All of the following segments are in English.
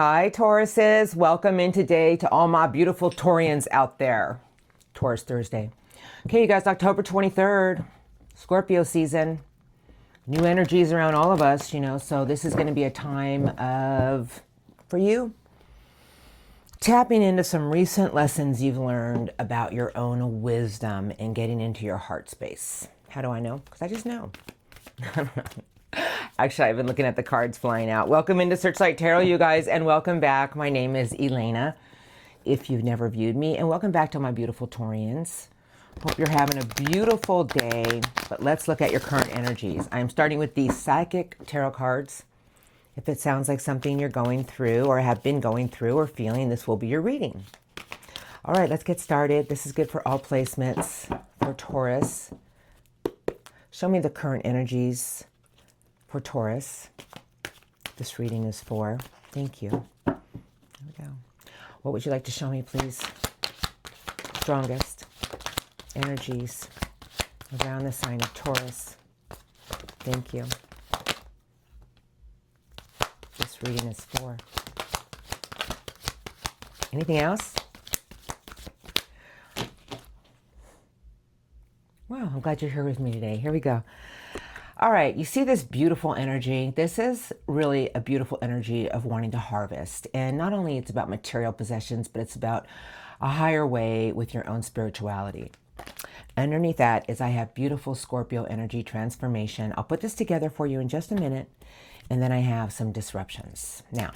Hi, Tauruses. Welcome in today to all my beautiful Taurians out there. Taurus Thursday. Okay, you guys, October 23rd, Scorpio season. New energies around all of us, so this is going to be a time of, for you, tapping into some recent lessons you've learned about your own wisdom and getting into your heart space. How do I know? Because I just know. I don't know. Actually, I've been looking at the cards flying out. Welcome into Searchlight Tarot, you guys, and welcome back. My name is Elena, if you've never viewed me, and welcome back to my beautiful Taurians. Hope you're having a beautiful day, but let's look at your current energies. I'm starting with the Psychic Tarot cards. If it sounds like something you're going through or have been going through or feeling, this will be your reading. All right, let's get started. This is good for all placements for Taurus. Show me the current energies for Taurus. This reading is for. Thank you. There we go. What would you like to show me, please? Strongest energies around the sign of Taurus. Thank you. This reading is for. Anything else? Wow, I'm glad you're here with me today. Here we go. All right, you see this beautiful energy. This is really a beautiful energy of wanting to harvest. And not only it's about material possessions, but it's about a higher way with your own spirituality. Underneath that is I have beautiful Scorpio energy transformation. I'll put this together for you in just a minute. And then I have some disruptions. Now,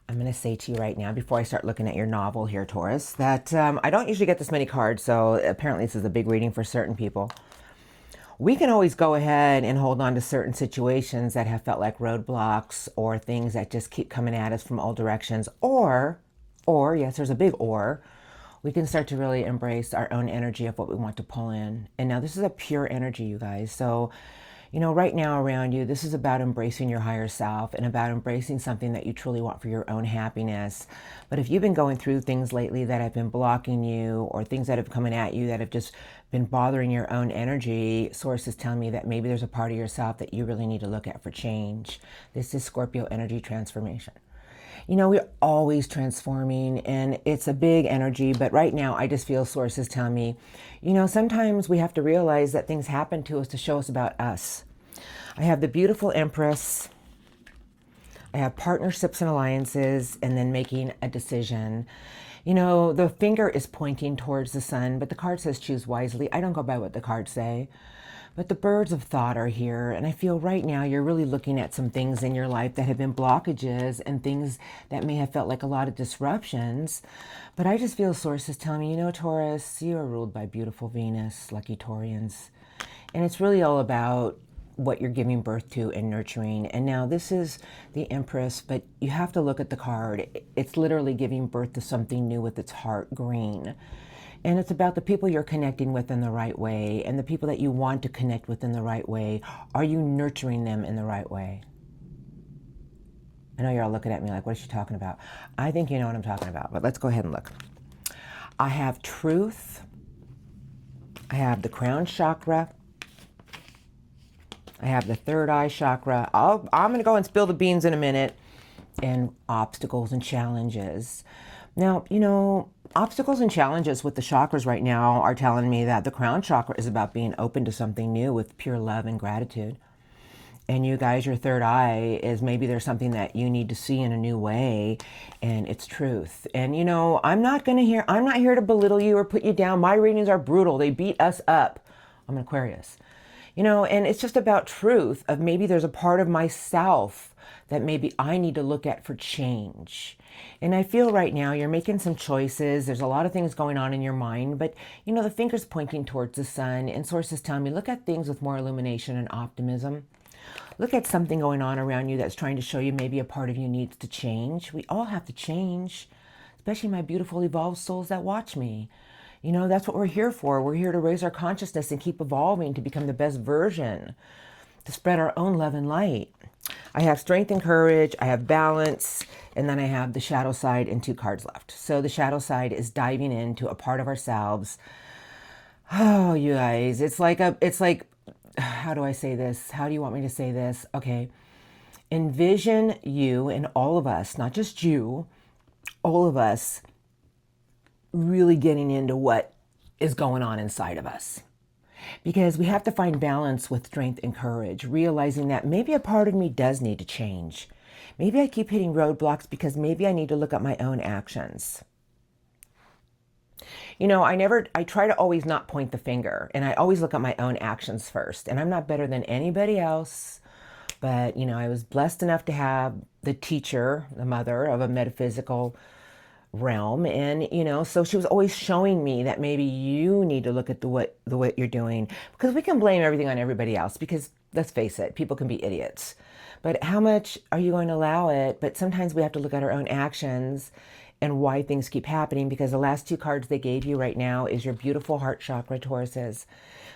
I'm going to say to you right now, before I start looking at your novel here, Taurus, that I don't usually get this many cards. So apparently this is a big reading for certain people. We can always go ahead and hold on to certain situations that have felt like roadblocks or things that just keep coming at us from all directions. Or, yes, there's a big or, we can start to really embrace our own energy of what we want to pull in. And now this is a pure energy, you guys. So, right now around you, this is about embracing your higher self and about embracing something that you truly want for your own happiness. But if you've been going through things lately that have been blocking you or things that have coming at you that have just been bothering your own energy, source is telling me that maybe there's a part of yourself that you really need to look at for change. This is Scorpio energy transformation. We're always transforming and it's a big energy, but right now I just feel sources tell me, sometimes we have to realize that things happen to us to show us about us. I have the beautiful Empress. I have partnerships and alliances and then making a decision. The finger is pointing towards the sun, but the card says choose wisely. I don't go by what the cards say. But the birds of thought are here, and I feel right now you're really looking at some things in your life that have been blockages and things that may have felt like a lot of disruptions. But I just feel sources telling me, Taurus, you are ruled by beautiful Venus, lucky Taurians. And it's really all about what you're giving birth to and nurturing. And now this is the Empress, but you have to look at the card. It's literally giving birth to something new with its heart green. And it's about the people you're connecting with in the right way and the people that you want to connect with in the right way. Are you nurturing them in the right way? I know you're all looking at me like, what is she talking about? I think you know what I'm talking about, but let's go ahead and look. I have truth. I have the crown chakra. I have the third eye chakra. I'm going to go and spill the beans in a minute. And obstacles and challenges. Now, obstacles and challenges with the chakras right now are telling me that the crown chakra is about being open to something new with pure love and gratitude. And you guys, your third eye is maybe there's something that you need to see in a new way, and it's truth. And I'm not here to belittle you or put you down. My readings are brutal. They beat us up. I'm an Aquarius. And it's just about truth of maybe there's a part of myself that maybe I need to look at for change. And I feel right now you're making some choices. There's a lot of things going on in your mind, but the finger's pointing towards the sun and sources telling me, look at things with more illumination and optimism. Look at something going on around you that's trying to show you maybe a part of you needs to change. We all have to change, especially my beautiful evolved souls that watch me. That's what we're here for. We're here to raise our consciousness and keep evolving to become the best version, to spread our own love and light. I have strength and courage, I have balance, and then I have the shadow side and 2 cards left. So the shadow side is diving into a part of ourselves. Oh, you guys, it's like, how do I say this? How do you want me to say this? Okay. Envision you and all of us, not just you, all of us really getting into what is going on inside of us. Because we have to find balance with strength and courage, realizing that maybe a part of me does need to change. Maybe I keep hitting roadblocks because maybe I need to look at my own actions. You know, I try to always not point the finger, and I always look at my own actions first. And I'm not better than anybody else, but, you know, I was blessed enough to have the teacher, the mother of a metaphysical realm, and you know, so she was always showing me that maybe you need to look at what you're doing, because we can blame everything on everybody else, because let's face it, people can be idiots, but how much are you going to allow it? But sometimes we have to look at our own actions and why things keep happening, because the last two cards they gave you right now is your beautiful heart chakra, Tauruses.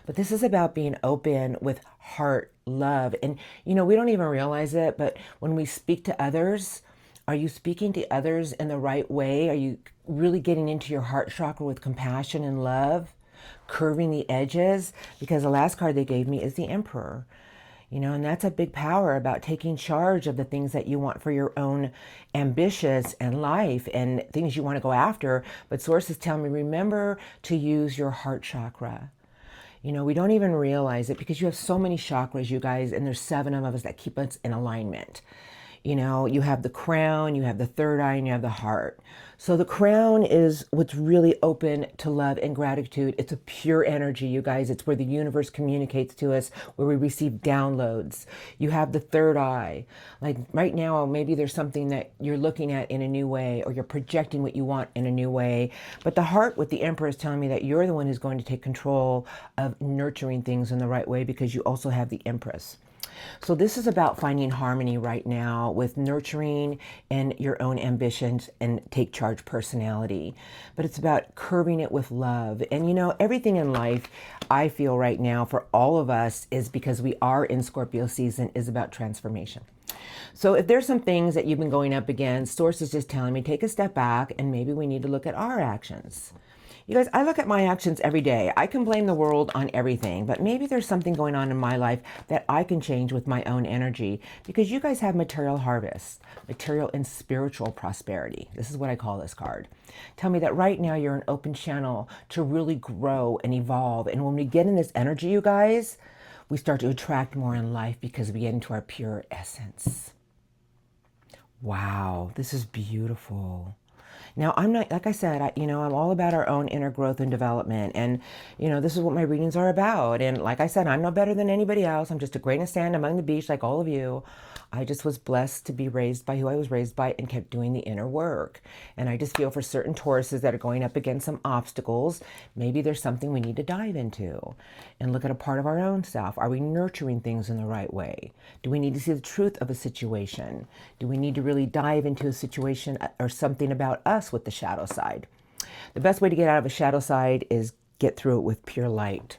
But this is about being open with heart, love, and you know, we don't even realize it, but when we speak to others, are you speaking to others in the right way? Are you really getting into your heart chakra with compassion and love, curving the edges? Because the last card they gave me is the Emperor. You know, and that's a big power about taking charge of the things that you want for your own ambitions and life and things you want to go after. But sources tell me, remember to use your heart chakra. You know, we don't even realize it because you have so many chakras, you guys, and there's 7 of us that keep us in alignment. You know, you have the crown, you have the third eye, and you have the heart. So the crown is what's really open to love and gratitude. It's a pure energy, you guys. It's where the universe communicates to us, where we receive downloads. You have the third eye. Like right now, maybe there's something that you're looking at in a new way, or you're projecting what you want in a new way. But the heart with the Emperor is telling me that you're the one who's going to take control of nurturing things in the right way, because you also have the Empress. So this is about finding harmony right now with nurturing and your own ambitions and take charge personality. But it's about curbing it with love. And you know, everything in life, I feel right now for all of us, is because we are in Scorpio season, is about transformation. So if there's some things that you've been going up against, Source is just telling me, take a step back and maybe we need to look at our actions. You guys, I look at my actions every day. I can blame the world on everything, but maybe there's something going on in my life that I can change with my own energy, because you guys have material harvest, material and spiritual prosperity. This is what I call this card. Tell me that right now you're an open channel to really grow and evolve. And when we get in this energy, you guys, we start to attract more in life because we get into our pure essence. Wow, this is beautiful. Now, I'm not, like I said, I'm all about our own inner growth and development. And, this is what my readings are about. And like I said, I'm no better than anybody else. I'm just a grain of sand among the beach like all of you. I just was blessed to be raised by who I was raised by and kept doing the inner work. And I just feel for certain Tauruses that are going up against some obstacles, maybe there's something we need to dive into and look at a part of our own self. Are we nurturing things in the right way? Do we need to see the truth of a situation? Do we need to really dive into a situation or something about us with the shadow side? The best way to get out of a shadow side is get through it with pure light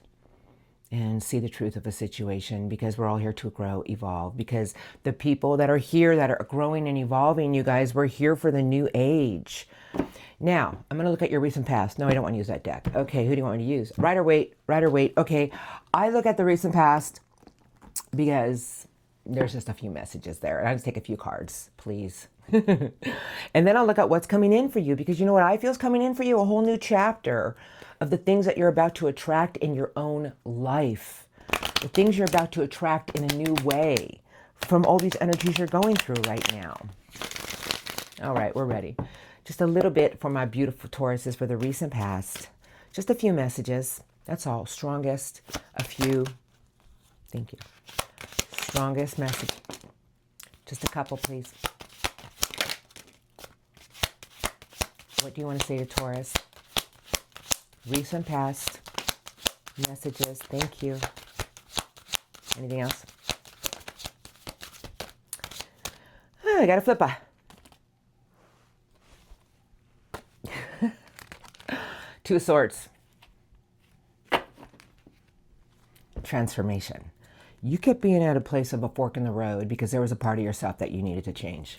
and see the truth of a situation, because we're all here to grow, evolve. Because the people that are here that are growing and evolving, you guys, we're here for the new age. Now, I'm going to look at your recent past. No, I don't want to use that deck. Okay, who do you want me to use? Rider Waite, Rider Waite. Okay, I look at the recent past because there's just a few messages there. And I'll just take a few cards, please. And then I'll look at what's coming in for you, because you know what I feel is coming in for you? A whole new chapter of the things that you're about to attract in your own life. The things you're about to attract in a new way from all these energies you're going through right now. All right, we're ready. Just a little bit for my beautiful Tauruses for the recent past. Just a few messages. That's all. Strongest, a few. Thank you. Strongest message. Just a couple, please. What do you want to say to Taurus? Recent past. Messages. Thank you. Anything else? I got a flipper. Two of Swords. Transformation. You kept being at a place of a fork in the road because there was a part of yourself that you needed to change.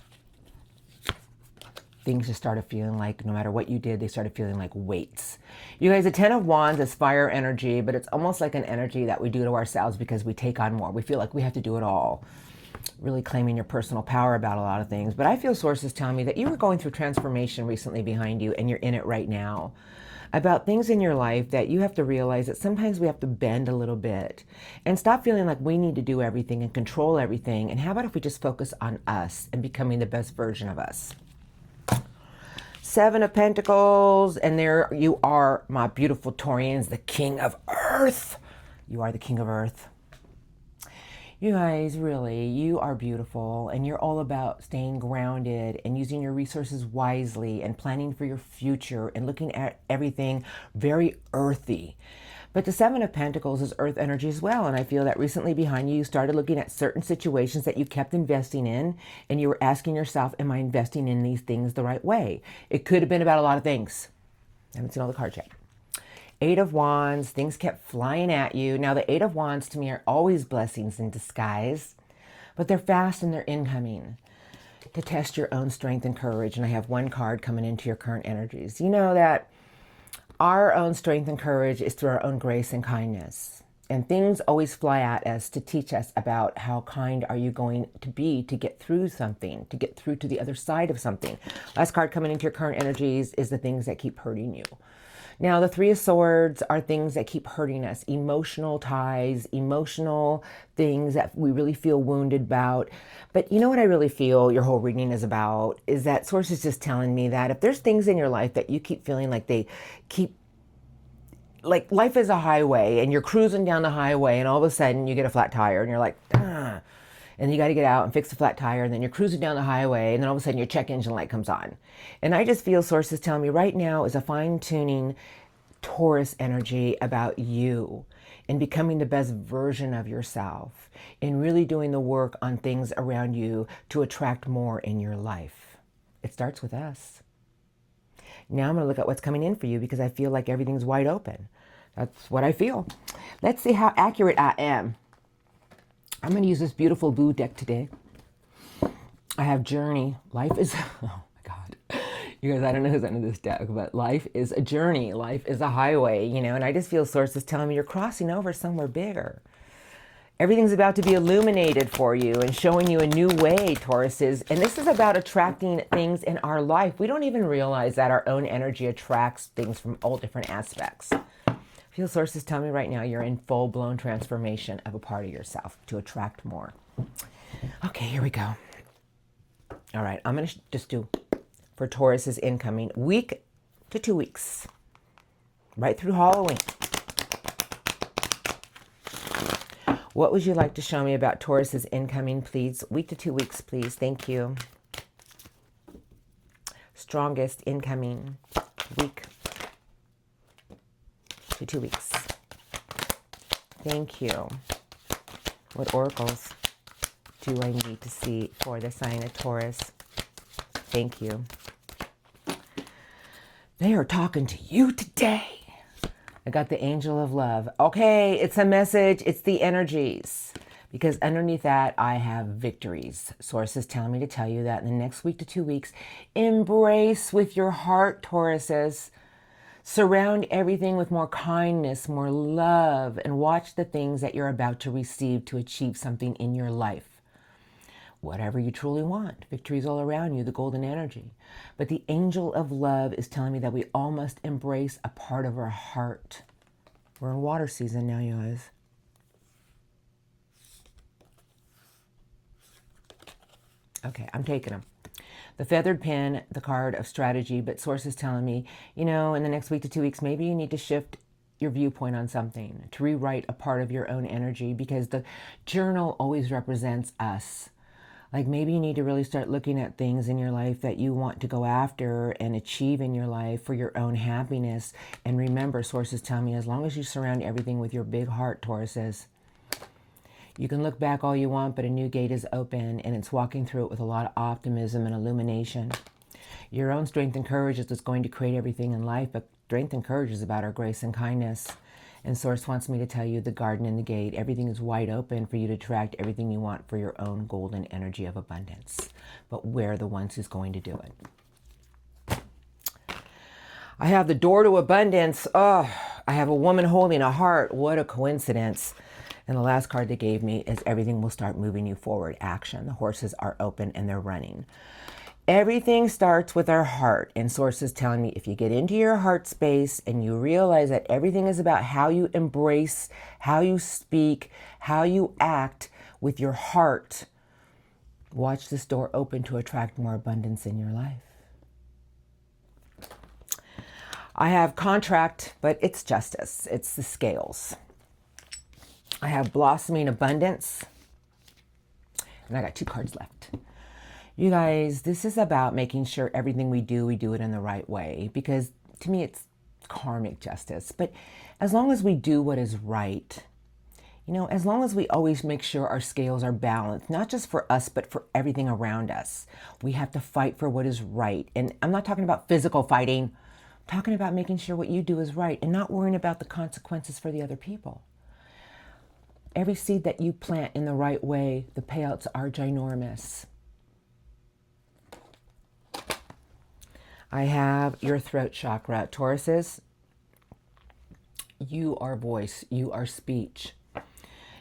Things just started feeling like, no matter what you did, they started feeling like weights. You guys, the 10 of Wands is fire energy, but it's almost like an energy that we do to ourselves because we take on more. We feel like we have to do it all. really claiming your personal power about a lot of things. But I feel sources telling me that you were going through transformation recently behind you, and you're in it right now. About things in your life that you have to realize that sometimes we have to bend a little bit and stop feeling like we need to do everything and control everything. And how about if we just focus on us and becoming the best version of us? Seven of Pentacles, and there you are, my beautiful Taurians, the King of Earth. You are the King of Earth. You guys, really, you are beautiful, and you're all about staying grounded and using your resources wisely and planning for your future and looking at everything very earthy. But the Seven of Pentacles is earth energy as well, and I feel that recently behind you, you started looking at certain situations that you kept investing in, and you were asking yourself, am I investing in these things the right way? It could have been about a lot of things. I haven't seen all the cards yet. Eight of Wands, things kept flying at you. Now, the Eight of Wands to me are always blessings in disguise, but they're fast and they're incoming to test your own strength and courage. And I have one card coming into your current energies. You know that our own strength and courage is through our own grace and kindness. And things always fly at us to teach us about how kind are you going to be to get through something, to get through to the other side of something. Last card coming into your current energies is the things that keep hurting you. Now, the Three of Swords are things that keep hurting us, emotional ties, emotional things that we really feel wounded about. But you know what I really feel your whole reading is about is that Source is just telling me that if there's things in your life that you keep feeling like they keep, like life is a highway and you're cruising down the highway and all of a sudden you get a flat tire and you're like, ah. And you got to get out and fix the flat tire, and then you're cruising down the highway, and then all of a sudden your check engine light comes on. And I just feel Source is telling me right now is a fine-tuning Taurus energy about you and becoming the best version of yourself and really doing the work on things around you to attract more in your life. It starts with us. Now I'm going to look at what's coming in for you because I feel like everything's wide open. That's what I feel. Let's see how accurate I am. I'm going to use this beautiful blue deck today. I have Journey. Life is, oh my God. You guys, I don't know who's under this deck, but life is a journey. Life is a highway, you know, and I just feel Source is telling me you're crossing over somewhere bigger. Everything's about to be illuminated for you and showing you a new way, Tauruses. And this is about attracting things in our life. We don't even realize that our own energy attracts things from all different aspects. Feel Source is telling me right now you're in full-blown transformation of a part of yourself to attract more. Okay, here we go. All right, I'm going to just do for Taurus's incoming week to 2 weeks, right through Halloween. What would you like to show me about Taurus's incoming, please? Week to 2 weeks, please. Thank you. Strongest incoming week to 2 weeks. Thank you. What oracles do I need to see for the sign of Taurus? Thank you. They are talking to you today. I got the Angel of Love. Okay, it's a message. It's the energies. Because underneath that, I have victories. Source is telling me to tell you that in the next week to 2 weeks, embrace with your heart, Tauruses. Surround everything with more kindness, more love, and watch the things that you're about to receive to achieve something in your life. Whatever you truly want. Victory is all around you, the golden energy. But the Angel of Love is telling me that we all must embrace a part of our heart. We're in water season now, you guys. Okay, I'm taking them. The Feathered Pen, the card of strategy, but Source is telling me, you know, in the next week to 2 weeks, maybe you need to shift your viewpoint on something, to rewrite a part of your own energy, because the journal always represents us. Like maybe you need to really start looking at things in your life that you want to go after and achieve in your life for your own happiness. And remember, Source is telling me, as long as you surround everything with your big heart, Tauruses, you can look back all you want, but a new gate is open, and it's walking through it with a lot of optimism and illumination. Your own strength and courage is what's going to create everything in life, but strength and courage is about our grace and kindness. And Source wants me to tell you the garden and the gate, everything is wide open for you to attract everything you want for your own golden energy of abundance. But we're the ones who's going to do it. I have the door to abundance. Oh, I have a woman holding a heart. What a coincidence. And the last card they gave me is everything will start moving you forward. Action. The horses are open and they're running. Everything starts with our heart. And Source is telling me if you get into your heart space and you realize that everything is about how you embrace, how you speak, how you act with your heart, watch this door open to attract more abundance in your life. I have contract, but it's justice. It's the scales. I have blossoming abundance. And I got 2 cards left. You guys, this is about making sure everything we do it in the right way. Because to me, it's karmic justice. But as long as we do what is right, you know, as long as we always make sure our scales are balanced, not just for us, but for everything around us, we have to fight for what is right. And I'm not talking about physical fighting. I'm talking about making sure what you do is right and not worrying about the consequences for the other people. Every seed that you plant in the right way, the payouts are ginormous. I have your throat chakra. Tauruses, you are voice, you are speech.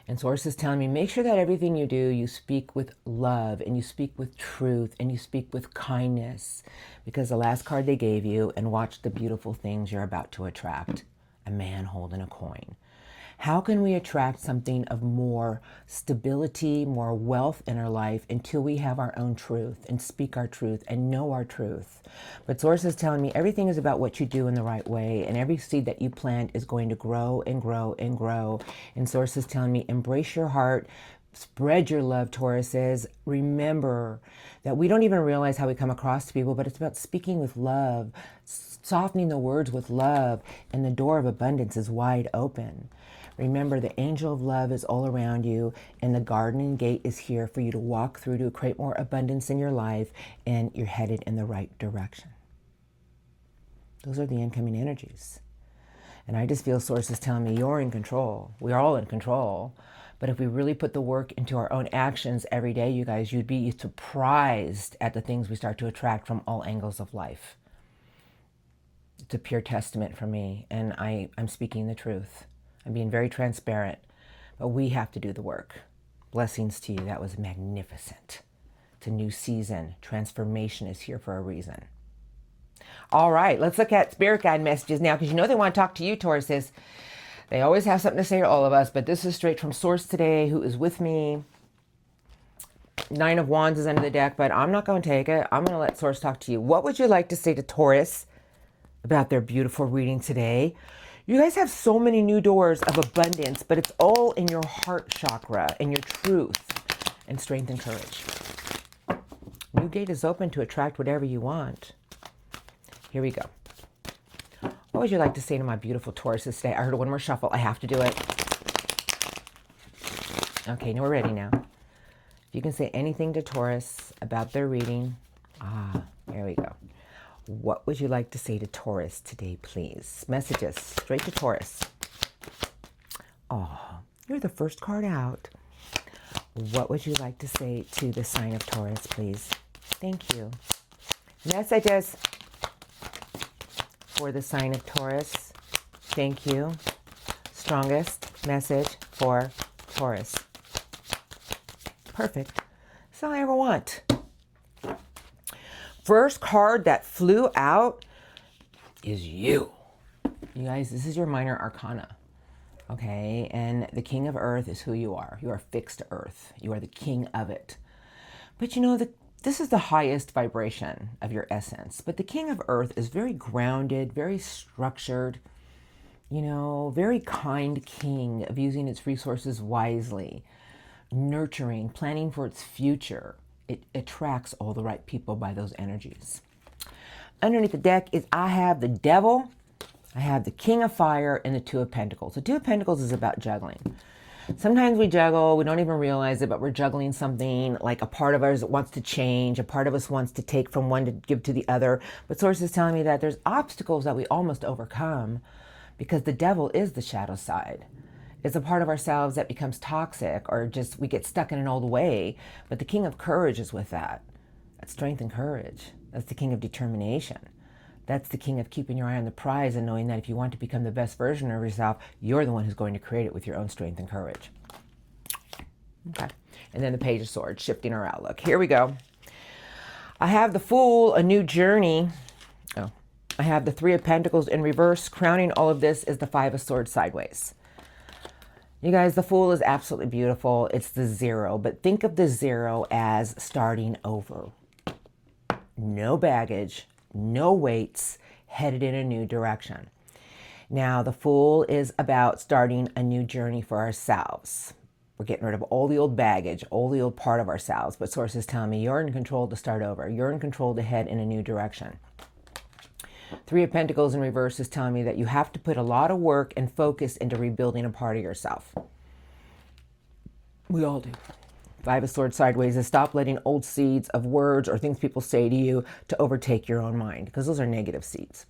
And Source is telling me, make sure that everything you do, you speak with love and you speak with truth and you speak with kindness. Because the last card they gave you, and watch the beautiful things you're about to attract. A man holding a coin. How can we attract something of more stability, more wealth in our life until we have our own truth and speak our truth and know our truth? But Source is telling me everything is about what you do in the right way, and every seed that you plant is going to grow and grow and grow. And Source is telling me embrace your heart, spread your love, Tauruses. Remember that we don't even realize how we come across to people, but it's about speaking with love, softening the words with love, and the door of abundance is wide open. Remember, the angel of love is all around you, and the garden gate is here for you to walk through to create more abundance in your life, and you're headed in the right direction. Those are the incoming energies. And I just feel Source is telling me you're in control. We're all in control. But if we really put the work into our own actions every day, you guys, you'd be surprised at the things we start to attract from all angles of life. It's a pure testament for me, and I'm speaking the truth. I'm being very transparent, but we have to do the work. Blessings to you. That was magnificent. It's a new season. Transformation is here for a reason. All right, let's look at spirit guide messages now, because you know they want to talk to you, Tauruses. They always have something to say to all of us, but this is straight from Source today, who is with me. 9 of Wands is under the deck, but I'm not going to take it. I'm going to let Source talk to you. What would you like to say to Taurus about their beautiful reading today? You guys have so many new doors of abundance, but it's all in your heart chakra and your truth and strength and courage. New gate is open to attract whatever you want. Here we go. What would you like to say to my beautiful Tauruses today? I heard one more shuffle. I have to do it. Okay, now we're ready now. If you can say anything to Taurus about their reading. There we go. What would you like to say to Taurus today, please? Messages straight to Taurus. Oh, you're the first card out. What would you like to say to the sign of Taurus, please? Thank you. Messages for the sign of Taurus. Thank you. Strongest message for Taurus. Perfect. That's all I ever want. First card that flew out is you. You guys, this is your minor arcana. Okay, and the king of earth is who you are. You are fixed earth. You are the king of it. But you know, this is the highest vibration of your essence. But the king of earth is very grounded, very structured, you know, very kind king of using its resources wisely, nurturing, planning for its future. It attracts all the right people by those energies. Underneath the deck is I have the devil, I have the king of fire, and the 2 of pentacles. The 2 of pentacles is about juggling. Sometimes we juggle, we don't even realize it, but we're juggling something, like a part of us wants to change, a part of us wants to take from one to give to the other. But Source is telling me that there's obstacles that we almost overcome because the devil is the shadow side. It's a part of ourselves that becomes toxic, or just we get stuck in an old way. But the king of courage is with that. That's strength and courage. That's the king of determination. That's the king of keeping your eye on the prize and knowing that if you want to become the best version of yourself, you're the one who's going to create it with your own strength and courage. Okay. And then the Page of Swords, shifting our outlook. Here we go. I have the Fool, a new journey. Oh, I have the Three of Pentacles in reverse. Crowning all of this is the Five of Swords sideways. You guys, the Fool is absolutely beautiful. It's the 0, but think of the 0 as starting over. No baggage, no weights, headed in a new direction. Now, the Fool is about starting a new journey for ourselves. We're getting rid of all the old baggage, all the old part of ourselves. But sources tell me you're in control to start over. You're in control to head in a new direction. Three of Pentacles in reverse is telling me that you have to put a lot of work and focus into rebuilding a part of yourself. We all do. Five of Swords sideways is stop letting old seeds of words or things people say to you to overtake your own mind, because those are negative seeds.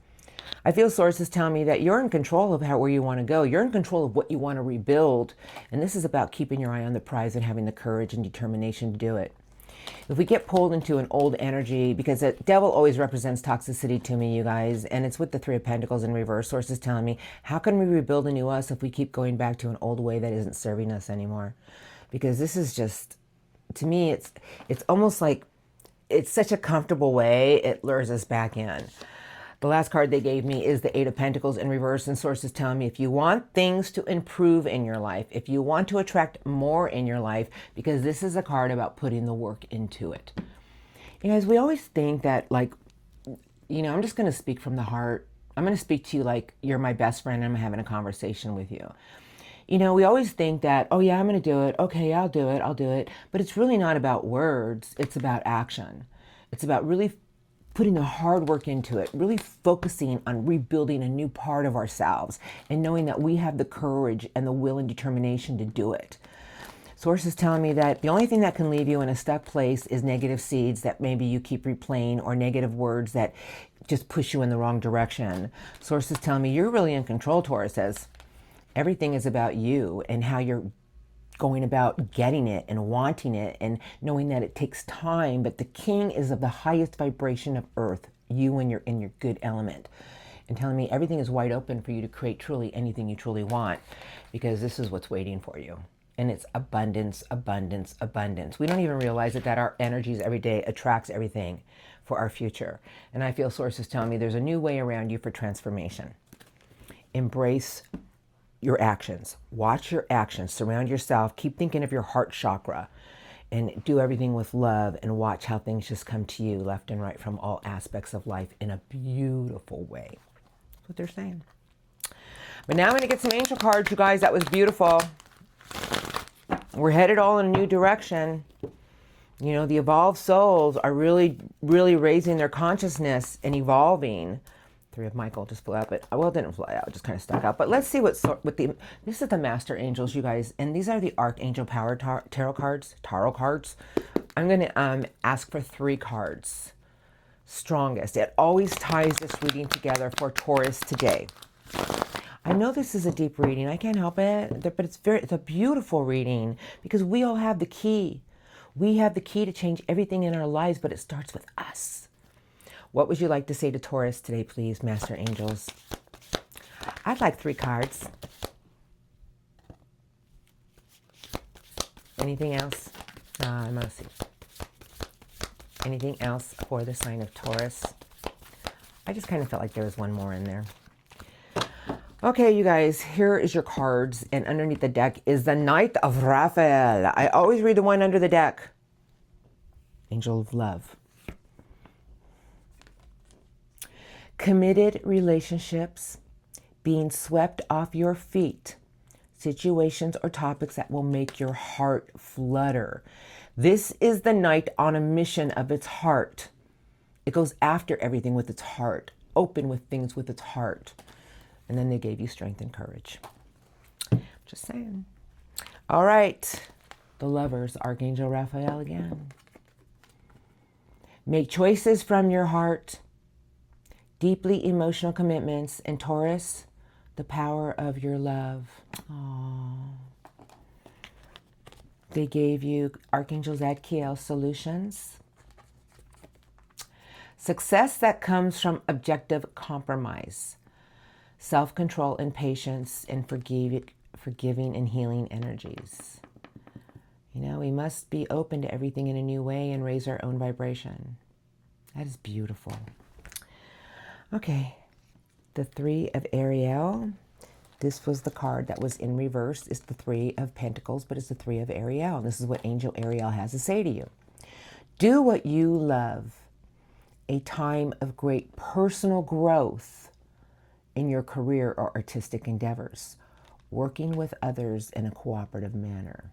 I feel sources tell me that you're in control of where you want to go. You're in control of what you want to rebuild. And this is about keeping your eye on the prize and having the courage and determination to do it. If we get pulled into an old energy, because the devil always represents toxicity to me, you guys, and it's with the Three of Pentacles in reverse, sources telling me, how can we rebuild a new us if we keep going back to an old way that isn't serving us anymore? Because this is just, to me, it's almost like it's such a comfortable way, it lures us back in. The last card they gave me is the Eight of Pentacles in reverse, and sources telling me if you want things to improve in your life, if you want to attract more in your life, because this is a card about putting the work into it. You guys, we always think that, like, you know, I'm just going to speak from the heart. I'm going to speak to you like you're my best friend and I'm having a conversation with you. You know, we always think that, oh yeah, I'm going to do it. Okay, I'll do it. But it's really not about words. It's about action. It's about really putting the hard work into it, really focusing on rebuilding a new part of ourselves and knowing that we have the courage and the will and determination to do it. Sources telling me that the only thing that can leave you in a stuck place is negative seeds that maybe you keep replaying or negative words that just push you in the wrong direction. Sources telling me you're really in control, Taurus says. Everything is about you and how you're going about getting it and wanting it and knowing that it takes time, but the king is of the highest vibration of earth, you when you're in your good element, and telling me everything is wide open for you to create truly anything you truly want, because this is what's waiting for you. And it's abundance, abundance, abundance. We don't even realize that our energies every day attracts everything for our future. And I feel sources telling me there's a new way around you for transformation. Embrace your actions. Watch your actions. Surround yourself. Keep thinking of your heart chakra and do everything with love and watch how things just come to you left and right from all aspects of life in a beautiful way. That's what they're saying. But now I'm going to get some angel cards, you guys. That was beautiful. We're headed all in a new direction. You know, the evolved souls are really, really raising their consciousness and evolving. Three of Michael just flew out, but, well, it didn't fly out, just kind of stuck out. But let's see this is the Master Angels, you guys, and these are the Archangel Power Tarot cards. I'm going to ask for 3 cards. Strongest. It always ties this reading together for Taurus today. I know this is a deep reading. I can't help it, but it's a beautiful reading because we all have the key. We have the key to change everything in our lives, but it starts with us. What would you like to say to Taurus today, please, Master Angels? I'd like 3 cards. Anything else? I'm going to see. Anything else for the sign of Taurus? I just kind of felt like there was one more in there. Okay, you guys, here is your cards, and underneath the deck is the Knight of Raphael. I always read the one under the deck. Angel of Love. Committed relationships, being swept off your feet, situations or topics that will make your heart flutter. This is the knight on a mission of its heart. It goes after everything with its heart, open with things with its heart. And then they gave you strength and courage. Just saying. All right, the Lovers, Archangel Raphael again. Make choices from your heart. Deeply emotional commitments, and Taurus, the power of your love. Aww. They gave you Archangel Zadkiel solutions. Success that comes from objective compromise, self-control and patience, and forgiving and healing energies. You know, we must be open to everything in a new way and raise our own vibration. That is beautiful. Okay, the Three of Ariel. This was the card that was in reverse. It's the Three of Pentacles, but it's the Three of Ariel. This is what Angel Ariel has to say to you. Do what you love. A time of great personal growth in your career or artistic endeavors. Working with others in a cooperative manner.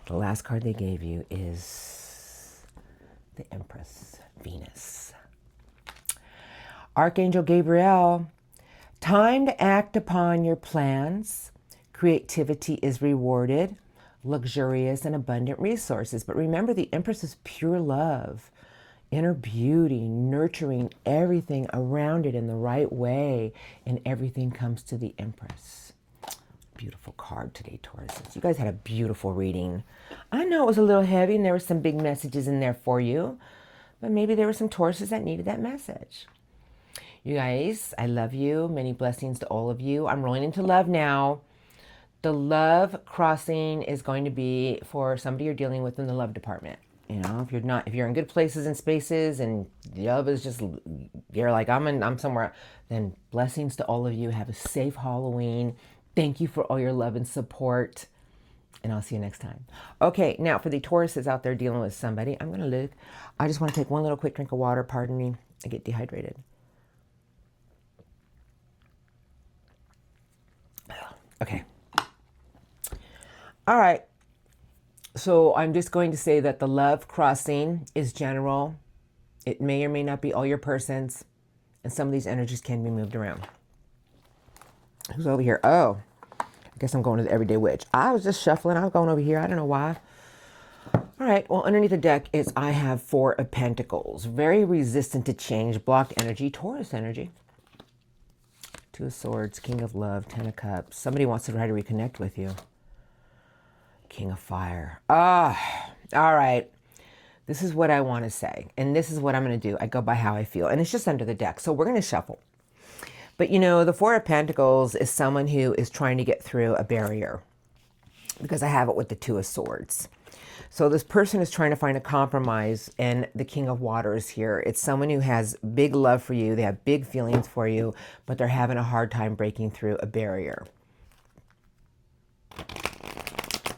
The last card they gave you is the Empress, Venus. Archangel Gabriel, time to act upon your plans. Creativity is rewarded, luxurious and abundant resources. But remember, the Empress is pure love, inner beauty, nurturing everything around it in the right way, and everything comes to the Empress. Beautiful card today, Tauruses. You guys had a beautiful reading. I know it was a little heavy and there were some big messages in there for you, but maybe there were some Tauruses that needed that message. You guys, I love you. Many blessings to all of you. I'm rolling into love now. The love crossing is going to be for somebody you're dealing with in the love department. You know, if you're in good places and spaces and the love is just, you're like, I'm somewhere, then blessings to all of you. Have a safe Halloween. Thank you for all your love and support. And I'll see you next time. Okay, now for the Tauruses out there dealing with somebody, I'm going to look. I just want to take one little quick drink of water. Pardon me. I get dehydrated. Okay. All right. So I'm just going to say that the love crossing is general. It may or may not be all your persons. And some of these energies can be moved around. Who's over here? Oh, I guess I'm going to the Everyday Witch. I was just shuffling. I was going over here. I don't know why. All right. Well, underneath the deck is I have Four of Pentacles. Very resistant to change. Blocked energy. Taurus energy. Two of Swords. King of Love. Ten of Cups. Somebody wants to try to reconnect with you. King of Fire. Ah, all right. This is what I want to say. And this is what I'm going to do. I go by how I feel. And it's just under the deck. So we're going to shuffle. But you know, the Four of Pentacles is someone who is trying to get through a barrier. Because I have it with the Two of Swords. So this person is trying to find a compromise, and the King of Waters here. It's someone who has big love for you. They have big feelings for you, but they're having a hard time breaking through a barrier.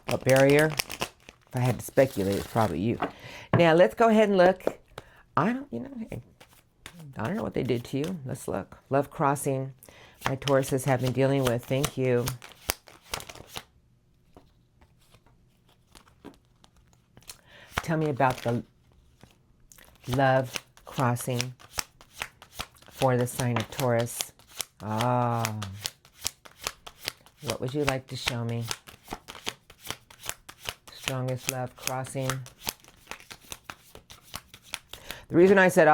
What barrier? If I had to speculate, it's probably you. Now, let's go ahead and look. I don't know what they did to you. Let's look. Love crossing. My Tauruses have been dealing with. Thank you. Tell me about the love crossing for the sign of Taurus. Ah. What would you like to show me? Strongest love crossing. The reason I said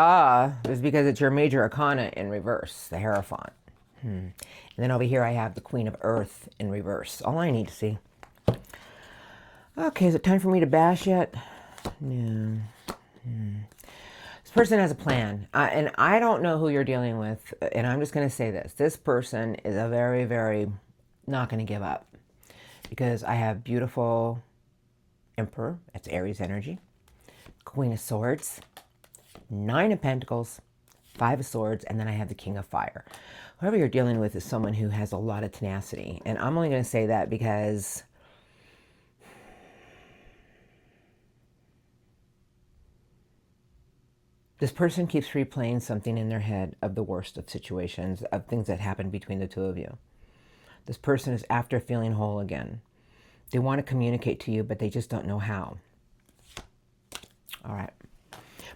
is because it's your major arcana in reverse, the Hierophant. And then over here I have the Queen of Earth in reverse. All I need to see. Okay, is it time for me to bash yet? No. This person has a plan. And I don't know who you're dealing with. And I'm just going to say this. This person is a very, very not going to give up. Because I have beautiful Emperor. That's Aries energy. Queen of Swords. Nine of Pentacles, Five of Swords, and then I have the King of Fire. Whoever you're dealing with is someone who has a lot of tenacity. And I'm only going to say that because this person keeps replaying something in their head of the worst of situations, of things that happened between the two of you. This person is after feeling whole again. They want to communicate to you, but they just don't know how. All right.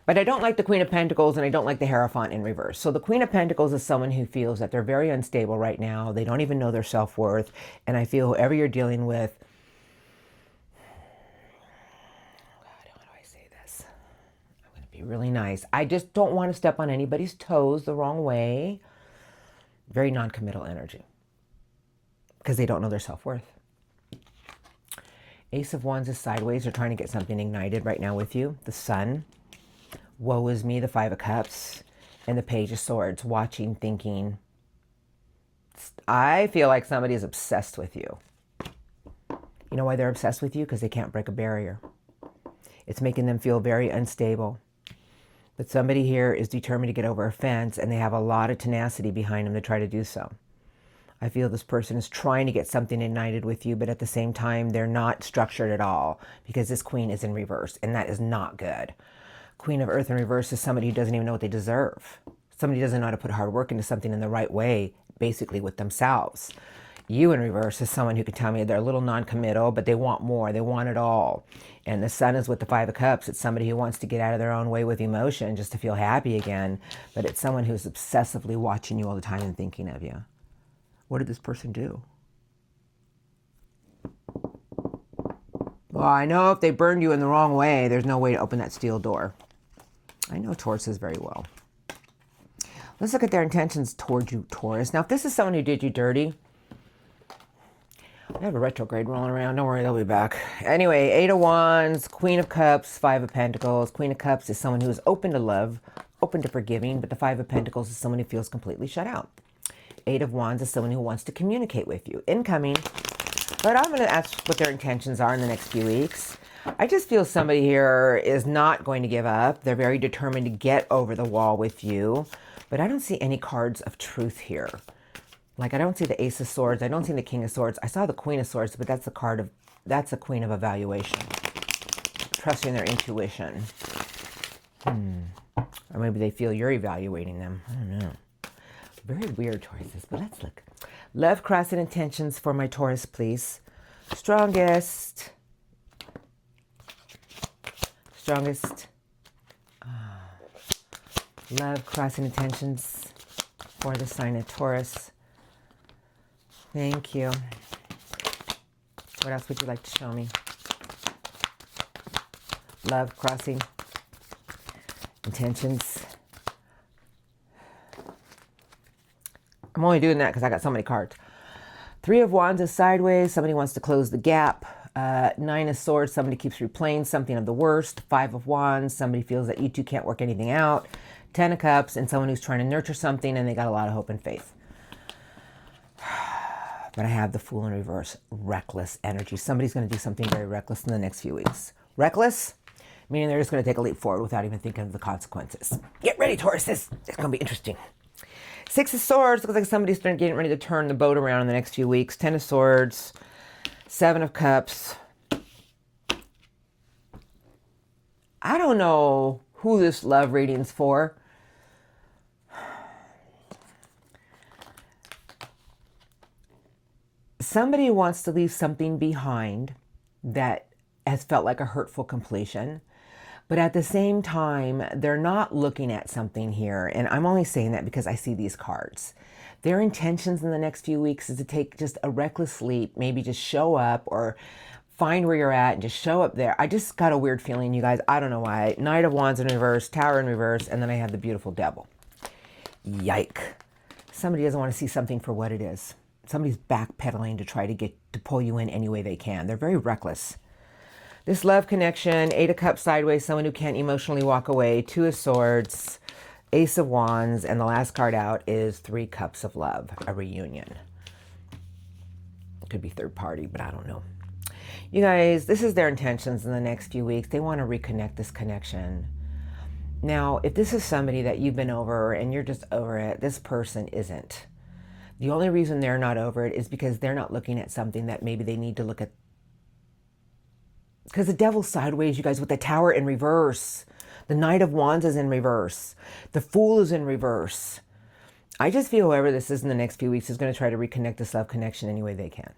But I don't like the Queen of Pentacles, and I don't like the Hierophant in reverse. So the Queen of Pentacles is someone who feels that they're very unstable right now. They don't even know their self-worth. And I feel whoever you're dealing with, God, how do I say this? I'm going to be really nice. I just don't want to step on anybody's toes the wrong way. Very non-committal energy. Because they don't know their self-worth. Ace of Wands is sideways. They're trying to get something ignited right now with you. The Sun. woe is me, the Five of Cups, and the Page of Swords, watching, thinking. I feel like somebody is obsessed with you. You know why they're obsessed with you? Because they can't break a barrier. It's making them feel very unstable. But somebody here is determined to get over a fence, and they have a lot of tenacity behind them to try to do so. I feel this person is trying to get something ignited with you, but at the same time, they're not structured at all because this Queen is in reverse, and that is not good. Queen of Earth in reverse is somebody who doesn't even know what they deserve. Somebody who doesn't know how to put hard work into something in the right way, basically with themselves. You in reverse is someone who can tell me they're a little non-committal, but they want more. They want it all. And the Sun is with the Five of Cups. It's somebody who wants to get out of their own way with emotion just to feel happy again. But it's someone who's obsessively watching you all the time and thinking of you. What did this person do? Well, I know if they burned you in the wrong way, there's no way to open that steel door. I know Tauruses very well. Let's look at their intentions towards you, Taurus. Now, if this is someone who did you dirty, I have a retrograde rolling around. Don't worry, they'll be back. Anyway, Eight of Wands, Queen of Cups, Five of Pentacles. Queen of Cups is someone who is open to love, open to forgiving, but the Five of Pentacles is someone who feels completely shut out. Eight of Wands is someone who wants to communicate with you. Incoming. But I'm going to ask what their intentions are in the next few weeks. I just feel somebody here is not going to give up. They're very determined to get over the wall with you. But I don't see any cards of truth here. Like, I don't see the Ace of Swords. I don't see the King of Swords. I saw the Queen of Swords, but that's that's a Queen of Evaluation. Trusting their intuition. Or maybe they feel you're evaluating them. I don't know. Very weird choices, but let's look. Love, cross, and intentions for my Taurus, please. Strongest. Love, cross, and intentions for the sign of Taurus. Thank you. What else would you like to show me? Love, crossing, intentions. I'm only doing that because I got so many cards. Three of Wands is sideways. Somebody wants to close the gap. Nine of Swords. Somebody keeps replaying something of the worst. Five of Wands. Somebody feels that you two can't work anything out. 10 of Cups. And someone who's trying to nurture something and they got a lot of hope and faith. But I have the Fool in reverse. Reckless energy. Somebody's going to do something very reckless in the next few weeks. Reckless? Meaning they're just going to take a leap forward without even thinking of the consequences. Get ready, Tauruses. It's going to be interesting. Six of Swords, looks like somebody's getting ready to turn the boat around in the next few weeks. 10 of Swords, 7 of Cups. I don't know who this love reading's for. Somebody wants to leave something behind that has felt like a hurtful completion. But at the same time, they're not looking at something here. And I'm only saying that because I see these cards. Their intentions in the next few weeks is to take just a reckless leap, maybe just show up or find where you're at and just show up there. I just got a weird feeling, you guys. I don't know why. Knight of Wands in reverse, Tower in reverse, and then I have the beautiful Devil. Yike. Somebody doesn't want to see something for what it is. Somebody's backpedaling to try to pull you in any way they can. They're very reckless. This love connection, 8 of Cups sideways, someone who can't emotionally walk away, 2 of Swords, Ace of Wands, and the last card out is 3 Cups of Love, a reunion. It could be third party, but I don't know. You guys, this is their intentions in the next few weeks. They want to reconnect this connection. Now, if this is somebody that you've been over and you're just over it, this person isn't. The only reason they're not over it is because they're not looking at something that maybe they need to look at. Because the Devil's sideways, you guys, with the Tower in reverse. The Knight of Wands is in reverse. The Fool is in reverse. I just feel whoever this is in the next few weeks is going to try to reconnect this love connection any way they can.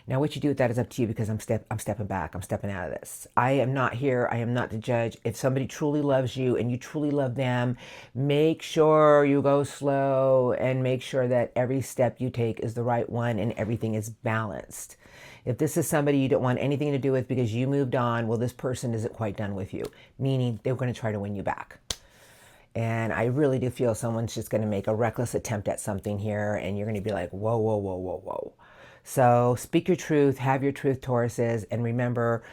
Now, what you do with that is up to you because I'm stepping back. I'm stepping out of this. I am not here. I am not the judge. If somebody truly loves you and you truly love them, make sure you go slow and make sure that every step you take is the right one and everything is balanced. If this is somebody you don't want anything to do with because you moved on, well, this person isn't quite done with you, meaning they're going to try to win you back. And I really do feel someone's just going to make a reckless attempt at something here, and you're going to be like, whoa, whoa, whoa, whoa, whoa. So speak your truth, have your truth, Tauruses, and remember,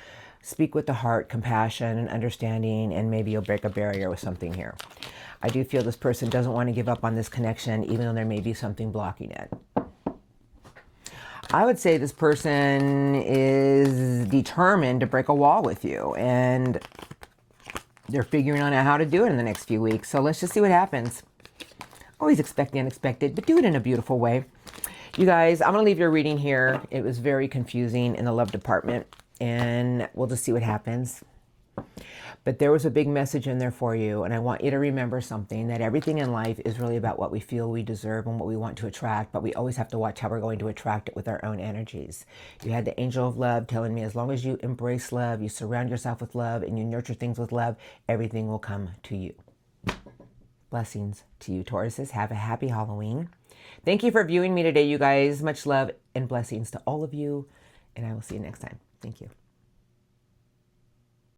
Speak with the heart, compassion and understanding, and maybe you'll break a barrier with something here. I do feel this person doesn't want to give up on this connection, even though there may be something blocking it. I would say this person is determined to break a wall with you, and they're figuring out how to do it in the next few weeks. So let's just see what happens. Always expect the unexpected, but do it in a beautiful way. You guys, I'm going to leave your reading here. It was very confusing in the love department, and we'll just see what happens. But there was a big message in there for you, and I want you to remember something, that everything in life is really about what we feel we deserve and what we want to attract, but we always have to watch how we're going to attract it with our own energies. You had the angel of love telling me, as long as you embrace love, you surround yourself with love, and you nurture things with love, everything will come to you. Blessings to you, Tauruses. Have a happy Halloween. Thank you for viewing me today, you guys. Much love and blessings to all of you, and I will see you next time. Thank you.